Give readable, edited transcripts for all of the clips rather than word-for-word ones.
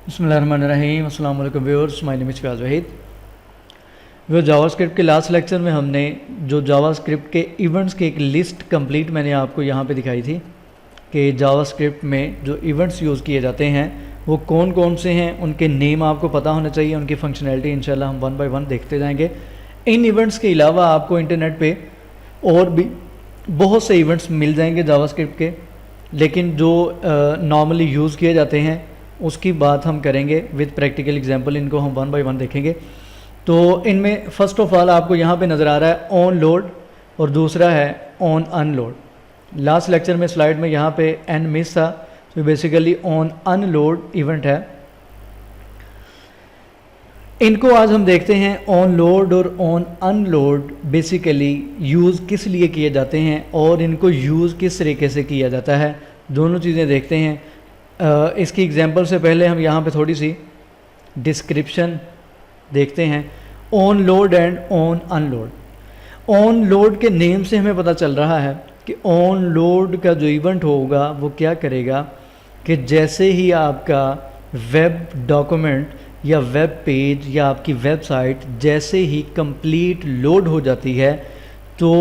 बिस्मिल्लाहिर्रहमानिर्रहीम। अस्सलाम वालेकुम viewers, my name is Fayaz Waheed. वो जावास्क्रिप्ट के लास्ट लेक्चर में हमने जो जावास्क्रिप्ट के इवेंट्स की एक लिस्ट कंप्लीट मैंने आपको यहाँ पे दिखाई थी कि जावास्क्रिप्ट में जो इवेंट्स यूज़ किए जाते हैं वो कौन कौन से हैं, उनके नेम आपको पता होना चाहिए, उनकी फंक्शनैलिटी इंशाल्लाह हम वन बाय वन देखते जाएंगे। इन इवेंट्स के अलावा आपको इंटरनेट पे और भी बहुत से इवेंट्स मिल जाएंगे जावास्क्रिप्ट के, लेकिन जो नॉर्मली यूज़ किए जाते हैं उसकी बात हम करेंगे विद प्रैक्टिकल एग्जांपल। इनको हम वन बाय वन देखेंगे। तो इनमें फ़र्स्ट ऑफ ऑल आपको यहाँ पे नज़र आ रहा है ऑन लोड और दूसरा है ऑन अनलोड। लास्ट लेक्चर में स्लाइड में यहाँ पे एन मिस था, तो बेसिकली ऑन अनलोड इवेंट है। इनको आज हम देखते हैं ऑन लोड और ऑन अनलोड बेसिकली यूज़ किस लिए किए जाते हैं और इनको यूज़ किस तरीके से किया जाता है, दोनों चीज़ें देखते हैं। इसकी एग्जांपल से पहले हम यहाँ पे थोड़ी सी डिस्क्रिप्शन देखते हैं। On load and on unload. On load के नेम से हमें पता चल रहा है कि ऑन लोड का जो इवेंट होगा वो क्या करेगा कि जैसे ही आपका वेब डॉक्यूमेंट या वेब पेज या आपकी वेबसाइट जैसे ही कंप्लीट लोड हो जाती है तो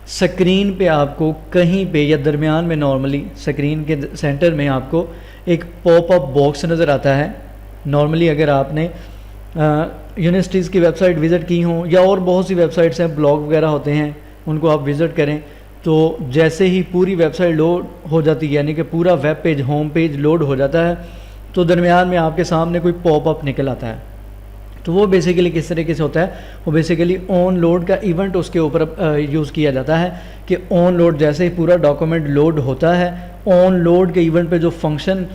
स्क्रीन पे आपको कहीं पे या दरमियान में नॉर्मली स्क्रीन के सेंटर में आपको एक पॉपअप बॉक्स नज़र आता है। नॉर्मली अगर आपने यूनिवर्सिटीज़ की वेबसाइट विज़िट की हों या और बहुत सी वेबसाइट्स हैं, ब्लॉग वगैरह होते हैं, उनको आप विज़िट करें तो जैसे ही पूरी वेबसाइट लोड हो जाती है, यानी कि पूरा web page home page load हो जाता है, तो दरमियान में आपके सामने कोई पॉपअप निकल आता है। तो वो बेसिकली किस तरीके से होता है, वो बेसिकली ऑन लोड का इवेंट उसके ऊपर यूज़ किया जाता है कि ऑन लोड जैसे ही पूरा डॉक्यूमेंट लोड होता है, ऑन लोड के इवेंट पे जो फंक्शन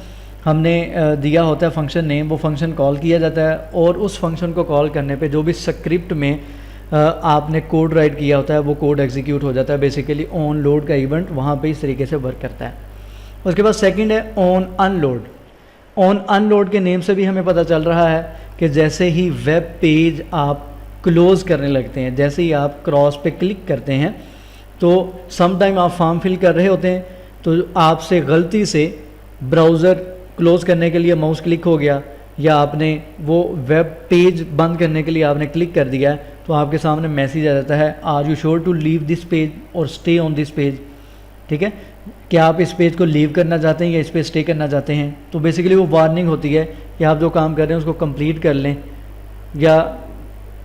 हमने दिया होता है फंक्शन नेम, वो फंक्शन कॉल किया जाता है और उस फंक्शन को कॉल करने पे जो भी स्क्रिप्ट में आपने कोड राइट किया होता है वो कोड एग्जीक्यूट हो जाता है। बेसिकली ऑन लोड का इवेंट वहाँ पे इस तरीके से वर्क करता है। उसके बाद सेकंड है ऑन अनलोड। ऑन अनलोड के नेम से भी हमें पता चल रहा है कि जैसे ही वेब पेज आप क्लोज़ करने लगते हैं, जैसे ही आप क्रॉस पे क्लिक करते हैं, तो समटाइम आप फॉर्म फिल कर रहे होते हैं तो आपसे गलती से ब्राउज़र क्लोज़ करने के लिए माउस क्लिक हो गया या आपने वो वेब पेज बंद करने के लिए आपने क्लिक कर दिया है, तो आपके सामने मैसेज आ जाता है are you sure to leave this page और स्टे ऑन दिस पेज। ठीक है, क्या आप इस पेज को लीव करना चाहते हैं या इस पे स्टे करना चाहते हैं। तो बेसिकली वो वार्निंग होती है कि आप जो काम कर रहे हैं उसको कंप्लीट कर लें, या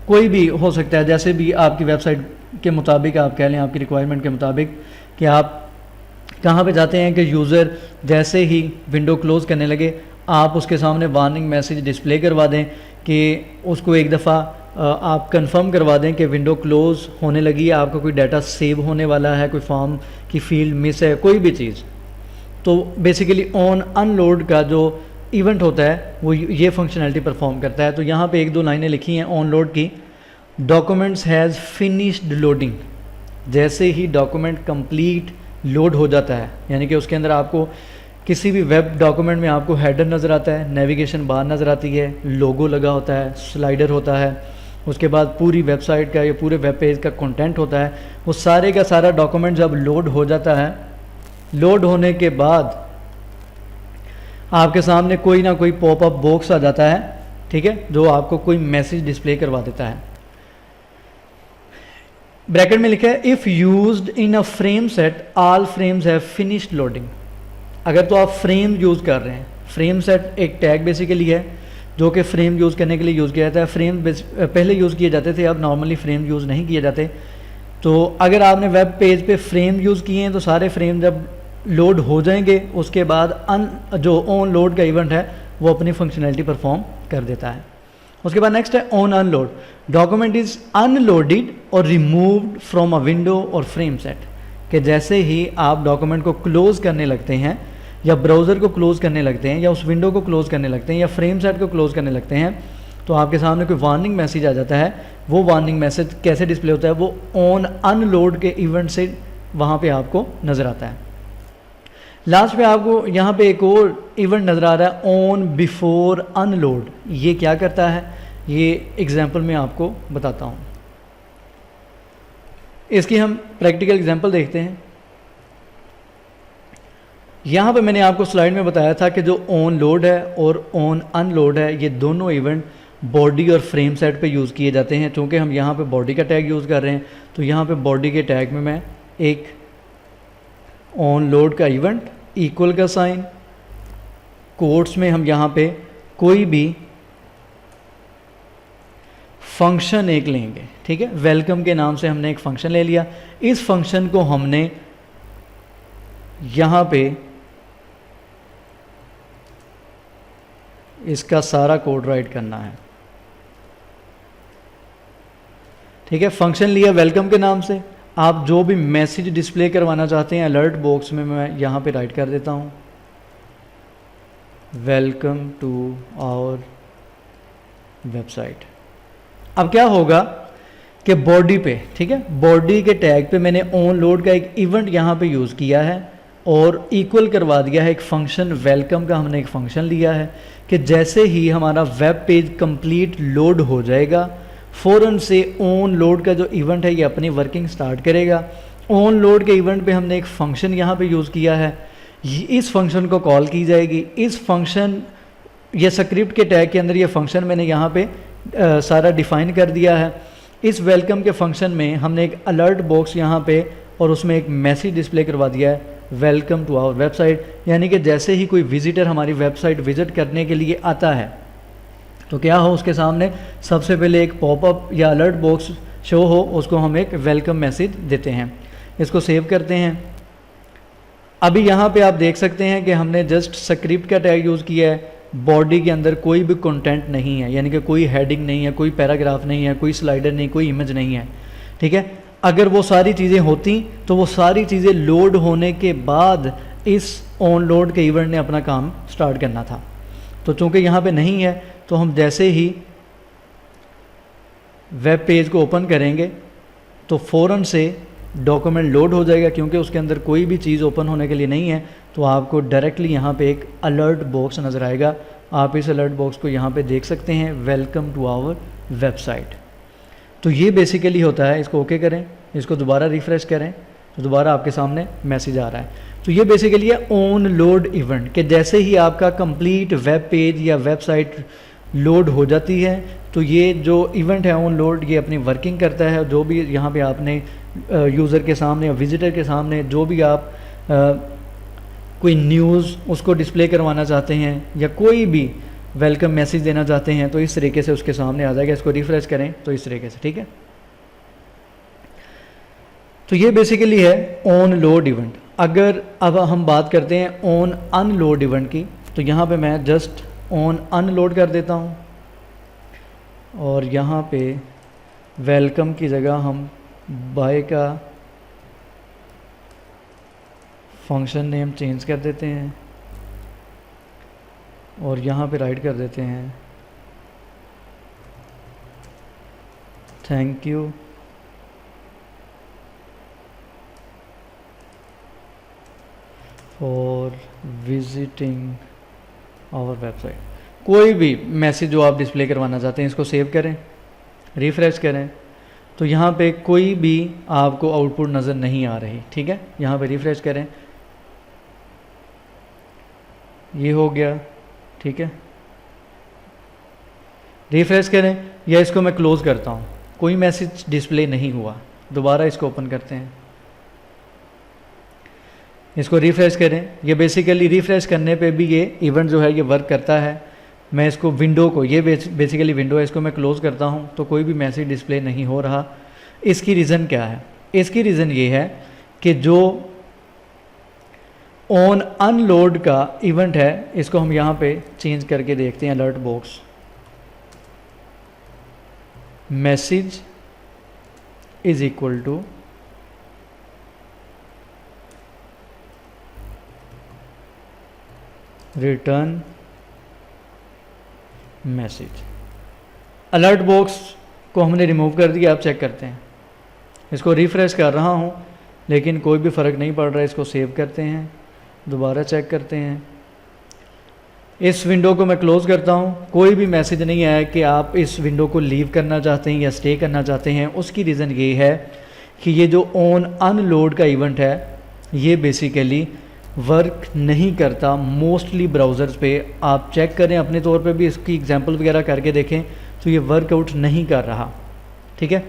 कोई भी हो सकता है, जैसे भी आपकी वेबसाइट के मुताबिक आप कह लें, आपकी रिक्वायरमेंट के मुताबिक कि आप कहाँ पे जाते हैं कि यूज़र जैसे ही विंडो क्लोज़ करने लगे आप उसके सामने वार्निंग मैसेज डिस्प्ले करवा दें कि उसको एक दफ़ा आप कंफर्म करवा दें कि विंडो क्लोज़ होने लगी है, आपका कोई डाटा सेव होने वाला है, कोई फॉर्म की फील्ड मिस है, कोई भी चीज़। तो बेसिकली ऑन अनलोड का जो इवेंट होता है वो ये फंक्शनैलिटी परफॉर्म करता है। तो यहाँ पे एक दो लाइनें लिखी हैं ऑन लोड की। Documents has finished loading. जैसे ही डॉक्यूमेंट कंप्लीट लोड हो जाता है, यानी कि उसके अंदर आपको किसी भी वेब डॉक्यूमेंट में आपको हेडर नज़र आता है, नेविगेशन बार नज़र आती है, लोगो लगा होता है, स्लाइडर होता है, उसके बाद पूरी वेबसाइट का या पूरे वेब पेज का कंटेंट होता है, वो सारे का सारा डॉक्यूमेंट जब लोड हो जाता है, लोड होने के बाद आपके सामने कोई ना कोई पॉपअप बॉक्स आ जाता है, ठीक है, जो आपको कोई मैसेज डिस्प्ले करवा देता है। ब्रैकेट में लिखा है if used in a frame set all frames have finished loading. अगर तो आप फ्रेम यूज़ कर रहे हैं, फ्रेम सेट एक टैग बेसिकली है जो कि फ्रेम यूज़ करने के लिए यूज़ किया जाता है। फ्रेम पहले यूज़ किए जाते थे, अब नॉर्मली फ्रेम यूज़ नहीं किए जाते। तो अगर आपने वेब पेज पे फ्रेम यूज़ किए हैं तो सारे फ्रेम जब लोड हो जाएंगे उसके बाद जो ऑन लोड का इवेंट है वो अपनी फंक्शनैलिटी परफॉर्म कर देता है। उसके बाद नेक्स्ट है on unload. Document is unloaded और रिमूव्ड फ्रॉम अ विंडो और फ्रेम सेट। कि जैसे ही आप डॉक्यूमेंट को क्लोज़ करने लगते हैं या ब्राउज़र को क्लोज़ करने लगते हैं या उस विंडो को क्लोज़ करने लगते हैं या फ्रेम सेट को क्लोज़ करने लगते हैं तो आपके सामने कोई वार्निंग मैसेज आ जाता है। वो वार्निंग मैसेज कैसे डिस्प्ले होता है, वो ऑन अनलोड के इवेंट से वहाँ पे आपको नज़र आता है। लास्ट पे आपको यहाँ पे एक और इवेंट नज़र आ रहा है ऑन बिफोर अनलोड। ये क्या करता है, ये एग्जाम्पल मैं आपको बताता हूँ। इसकी हम प्रैक्टिकल एग्जाम्पल देखते हैं। यहाँ पे मैंने आपको स्लाइड में बताया था कि जो ऑन लोड है और ऑन अनलोड है, ये दोनों इवेंट बॉडी और फ्रेम सेट पे यूज़ किए जाते हैं। चूँकि हम यहाँ पे बॉडी का टैग यूज़ कर रहे हैं, तो यहाँ पे बॉडी के टैग में मैं एक ऑन लोड का इवेंट इक्वल का साइन, कोट्स में हम यहाँ पे कोई भी फंक्शन एक लेंगे, ठीक है। वेलकम के नाम से हमने एक फंक्शन ले लिया। इस फंक्शन को हमने यहाँ पे इसका सारा कोड राइट करना है, ठीक है। फंक्शन लिया वेलकम के नाम से। आप जो भी मैसेज डिस्प्ले करवाना चाहते हैं अलर्ट बॉक्स में मैं यहाँ पे राइट कर देता हूँ, वेलकम टू आवर वेबसाइट। अब क्या होगा कि बॉडी पे, ठीक है, बॉडी के टैग पे मैंने ऑन लोड का एक इवेंट यहाँ पे यूज़ किया है और इक्वल करवा दिया है एक फंक्शन वेलकम का। हमने एक फंक्शन लिया है कि जैसे ही हमारा वेब पेज कंप्लीट लोड हो जाएगा, फ़ौरन से ऑन लोड का जो इवेंट है ये अपनी वर्किंग स्टार्ट करेगा। ऑन लोड के इवेंट पे हमने एक फंक्शन यहाँ पे यूज़ किया है, इस फंक्शन को कॉल की जाएगी। इस फंक्शन ये स्क्रिप्ट के टैग के अंदर ये फंक्शन मैंने यहाँ पे सारा डिफ़ाइन कर दिया है। इस वेलकम के फंक्शन में हमने एक अलर्ट बॉक्स यहाँ पे और उसमें एक मैसेज डिस्प्ले करवा दिया है, वेलकम टू आवर वेबसाइट। यानी कि जैसे ही कोई विजिटर हमारी वेबसाइट विजिट करने के लिए आता है तो क्या हो, उसके सामने सबसे पहले एक पॉपअप या अलर्ट बॉक्स शो हो, उसको हम एक वेलकम मैसेज देते हैं। इसको सेव करते हैं। अभी यहाँ पे आप देख सकते हैं कि हमने जस्ट स्क्रिप्ट का टैग यूज़ किया है। बॉडी के अंदर कोई भी कंटेंट नहीं है, यानी कि कोई हेडिंग नहीं है, कोई पैराग्राफ नहीं है, कोई स्लाइडर नहीं, कोई इमेज नहीं है, ठीक है। अगर वो सारी चीज़ें होती तो वो सारी चीज़ें लोड होने के बाद इस ऑन लोड के इवेंट ने अपना काम स्टार्ट करना था। तो चूँकि यहाँ पे नहीं है तो हम जैसे ही वेब पेज को ओपन करेंगे तो फ़ौरन से डॉक्यूमेंट लोड हो जाएगा, क्योंकि उसके अंदर कोई भी चीज़ ओपन होने के लिए नहीं है। तो आपको डायरेक्टली यहाँ पे एक अलर्ट बॉक्स नज़र आएगा। आप इस अलर्ट बॉक्स को यहाँ पे देख सकते हैं, वेलकम टू आवर वेबसाइट। तो ये बेसिकली होता है। इसको ओके करें, इसको दोबारा रिफ़्रेश करें तो दोबारा आपके सामने मैसेज आ रहा है। तो ये बेसिकली है ऑन लोड इवेंट, कि जैसे ही आपका कंप्लीट वेब पेज या वेबसाइट लोड हो जाती है तो ये जो इवेंट है ऑन लोड ये अपनी वर्किंग करता है। जो भी यहाँ पे आपने यूज़र के सामने या विजिटर के सामने जो भी आप कोई न्यूज़ उसको डिस्प्ले करवाना चाहते हैं या कोई भी वेलकम मैसेज देना चाहते हैं तो इस तरीके से उसके सामने आ जाएगा। इसको रिफ़्रेश करें तो इस तरीके से, ठीक है। तो ये बेसिकली है ऑन लोड इवेंट। अगर अब हम बात करते हैं ऑन अनलोड इवेंट की, तो यहाँ पे मैं जस्ट ऑन अनलोड कर देता हूँ और यहाँ पे वेलकम की जगह हम बाय का फंक्शन नेम चेंज कर देते हैं और यहाँ पे राइट कर देते हैं thank you for visiting our website. कोई भी मैसेज जो आप डिस्प्ले करवाना चाहते हैं इसको सेव करें, रिफ़्रेश करें तो यहाँ पे कोई भी आपको आउटपुट नज़र नहीं आ रही, ठीक है। यहाँ पे रिफ़्रेश करें, ये हो गया, ठीक है। रिफ़्रेश करें या इसको मैं क्लोज़ करता हूँ, कोई मैसेज डिस्प्ले नहीं हुआ। दोबारा इसको ओपन करते हैं, इसको रिफ़्रेश करें। ये बेसिकली रिफ़्रेश करने पे भी ये इवेंट जो है ये वर्क करता है। मैं इसको विंडो को, ये बेसिकली विंडो है, इसको मैं क्लोज़ करता हूँ तो कोई भी मैसेज डिस्प्ले नहीं हो रहा। इसकी रीज़न क्या है? इसकी रीज़न ये है कि जो ऑन अनलोड का इवेंट है इसको हम यहाँ पे चेंज करके देखते हैं। Alert box message is equal to return message. Alert box को हमने रिमूव कर दिया। आप चेक करते हैं, इसको रिफ़्रेश कर रहा हूँ लेकिन कोई भी फ़र्क नहीं पड़ रहा है। इसको सेव करते हैं, दोबारा चेक करते हैं। इस विंडो को मैं क्लोज़ करता हूँ, कोई भी मैसेज नहीं आया कि आप इस विंडो को लीव करना चाहते हैं या स्टे करना चाहते हैं। उसकी रीज़न ये है कि ये जो ऑन अनलोड का इवेंट है ये बेसिकली वर्क नहीं करता मोस्टली ब्राउज़र्स पे। आप चेक करें अपने तौर पे भी, इसकी एग्जांपल वगैरह करके देखें तो ये वर्कआउट नहीं कर रहा। ठीक है,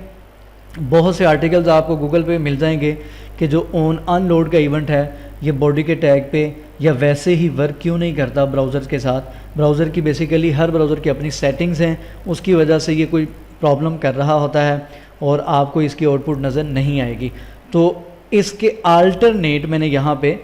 बहुत से आर्टिकल्स आपको गूगल पे मिल जाएंगे कि जो ऑन अनलोड का इवेंट है ये बॉडी के टैग पे या वैसे ही वर्क क्यों नहीं करता ब्राउज़र के साथ। ब्राउज़र की बेसिकली हर ब्राउज़र की अपनी सेटिंग्स हैं, उसकी वजह से ये कोई प्रॉब्लम कर रहा होता है और आपको इसकी आउटपुट नज़र नहीं आएगी। तो इसके अल्टरनेट मैंने यहाँ पे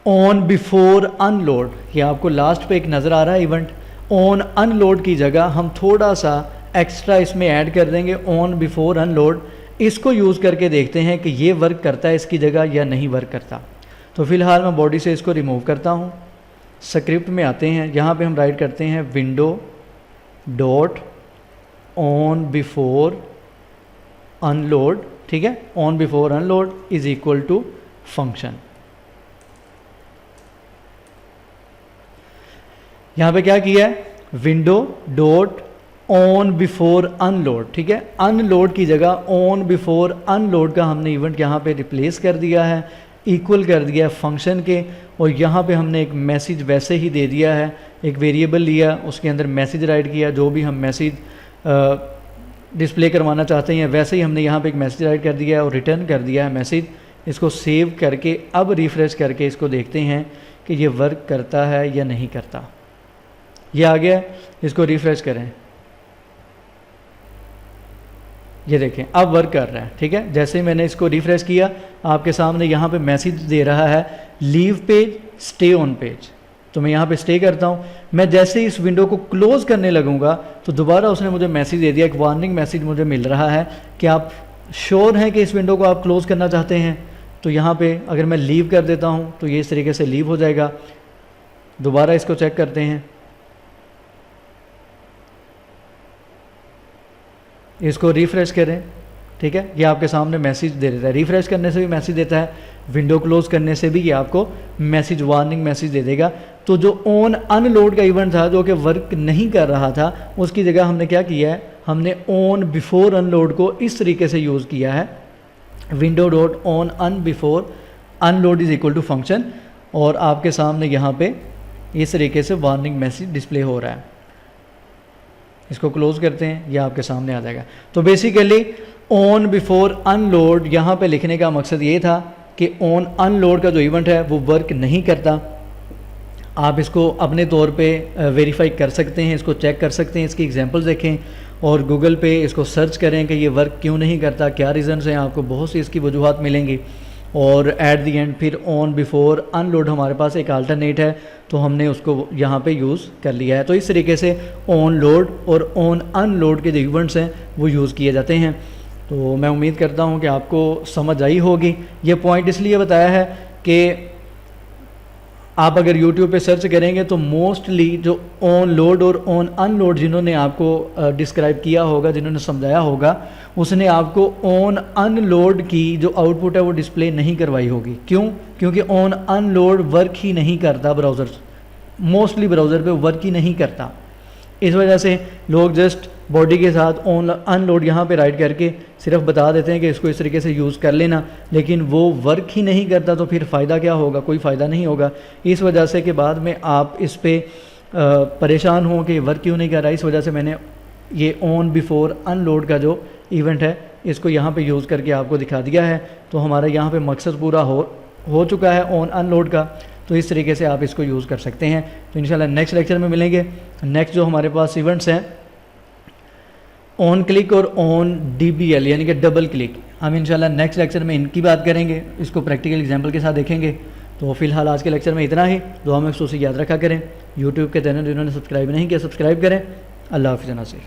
ऑन बिफोर अनलोड, ये आपको लास्ट पे एक नज़र आ रहा है इवेंट, ऑन अनलोड की जगह हम थोड़ा सा एक्स्ट्रा इसमें ऐड कर देंगे ऑन बिफोर अनलोड। इसको यूज़ करके देखते हैं कि ये वर्क करता है इसकी जगह या नहीं वर्क करता। तो फ़िलहाल मैं बॉडी से इसको रिमूव करता हूँ। स्क्रिप्ट में आते हैं, यहाँ पे हम राइट करते हैं window dot on before unload. ठीक है, on before unload is equal to function. यहाँ पे क्या किया है, window dot on before unload. ठीक है, अनलोड की जगह ऑन बिफोर अनलोड का हमने इवेंट यहाँ पे रिप्लेस कर दिया है, इक्वल कर दिया है फंक्शन के। और यहाँ पे हमने एक मैसेज वैसे ही दे दिया है, एक वेरिएबल लिया, उसके अंदर मैसेज राइट किया, जो भी हम मैसेज डिस्प्ले करवाना चाहते हैं वैसे ही हमने यहाँ पे एक मैसेज राइट कर दिया है और रिटर्न कर दिया है मैसेज। इसको सेव करके अब रिफ़्रेश करके इसको देखते हैं कि ये वर्क करता है या नहीं करता। ये आ गया, इसको रिफ़्रेश करें, ये देखें अब वर्क कर रहा है। ठीक है, जैसे ही मैंने इसको रिफ़्रेश किया आपके सामने यहाँ पे मैसेज दे रहा है leave page stay on page. तो मैं यहाँ पे स्टे करता हूँ। मैं जैसे ही इस विंडो को क्लोज़ करने लगूँगा तो दोबारा उसने मुझे मैसेज दे दिया, एक वार्निंग मैसेज मुझे मिल रहा है कि आप श्योर हैं कि इस विंडो को आप क्लोज़ करना चाहते हैं। तो यहाँ पे अगर मैं लीव कर देता हूँ तो ये इस तरीके से लीव हो जाएगा। दोबारा इसको चेक करते हैं, इसको रिफ़्रेश करें। ठीक है, ये आपके सामने मैसेज दे देता है, रिफ़्रेश करने से भी मैसेज देता है, विंडो क्लोज़ करने से भी ये आपको मैसेज वार्निंग मैसेज दे देगा। तो जो ऑन अनलोड का इवेंट था जो कि वर्क नहीं कर रहा था, उसकी जगह हमने क्या किया है, हमने ऑन बिफोर अनलोड को इस तरीके से यूज़ किया है, window dot on un before unload is equal to function. और आपके सामने यहाँ पे इस तरीके से वार्निंग मैसेज डिस्प्ले हो रहा है। इसको क्लोज करते हैं, ये आपके सामने आ जाएगा। तो बेसिकली ऑन बिफोर अनलोड यहाँ पे लिखने का मकसद ये था कि ऑन अनलोड का जो इवेंट है वो वर्क नहीं करता। आप इसको अपने तौर पे वेरीफाई कर सकते हैं, इसको चेक कर सकते हैं, इसकी एग्जांपल्स देखें और गूगल पे इसको सर्च करें कि ये वर्क क्यों नहीं करता, क्या रीज़न्स हैं। आपको बहुत सी इसकी वजूहत मिलेंगी। और एट दी एंड फिर ऑन बिफोर अनलोड हमारे पास एक अल्टरनेट है, तो हमने उसको यहाँ पे यूज़ कर लिया है। तो इस तरीके से ऑन लोड और ऑन अनलोड के जो इवेंट्स हैं वो यूज़ किए जाते हैं। तो मैं उम्मीद करता हूँ कि आपको समझ आई होगी। ये पॉइंट इसलिए बताया है कि आप अगर YouTube पे सर्च करेंगे तो मोस्टली जो ऑन लोड और ऑन अनलोड जिन्होंने आपको डिस्क्राइब किया होगा, जिन्होंने समझाया होगा, उसने आपको ऑन अनलोड की जो आउटपुट है वो डिस्प्ले नहीं करवाई होगी। क्यों? क्योंकि ऑन अनलोड वर्क ही नहीं करता, ब्राउज़र मोस्टली ब्राउज़र पे वर्क ही नहीं करता। इस वजह से लोग जस्ट बॉडी के साथ ऑन अनलोड यहाँ पे राइट करके सिर्फ बता देते हैं कि इसको इस तरीके से यूज़ कर लेना, लेकिन वो वर्क ही नहीं करता। तो फिर फ़ायदा क्या होगा? कोई फ़ायदा नहीं होगा। इस वजह से कि बाद में आप इस पर परेशान हो कि वर्क क्यों नहीं कर रहा। इस वजह से मैंने ये ऑन बिफोर अनलोड का जो इवेंट है इसको यहाँ पे यूज़ करके आपको दिखा दिया है। तो हमारा यहाँ पे मकसद पूरा हो चुका है ऑन अनलोड का। तो इस तरीके से आप इसको यूज़ कर सकते हैं। तो इंशाल्लाह नेक्स्ट लेक्चर में मिलेंगे। नेक्स्ट जो हमारे पास इवेंट्स हैं ऑन क्लिक और ऑन DBL यानी कि डबल क्लिक, हम इंशाल्लाह नेक्स्ट लेक्चर में इनकी बात करेंगे, इसको प्रैक्टिकल एग्जांपल के साथ देखेंगे। तो फिलहाल आज के लेक्चर में इतना ही। दुआ में खुसूसी याद रखा करें। यूट्यूब के चैनल जिन्होंने सब्सक्राइब नहीं किया सब्सक्राइब करें। अल्लाह हाफ़िज़ नासिर।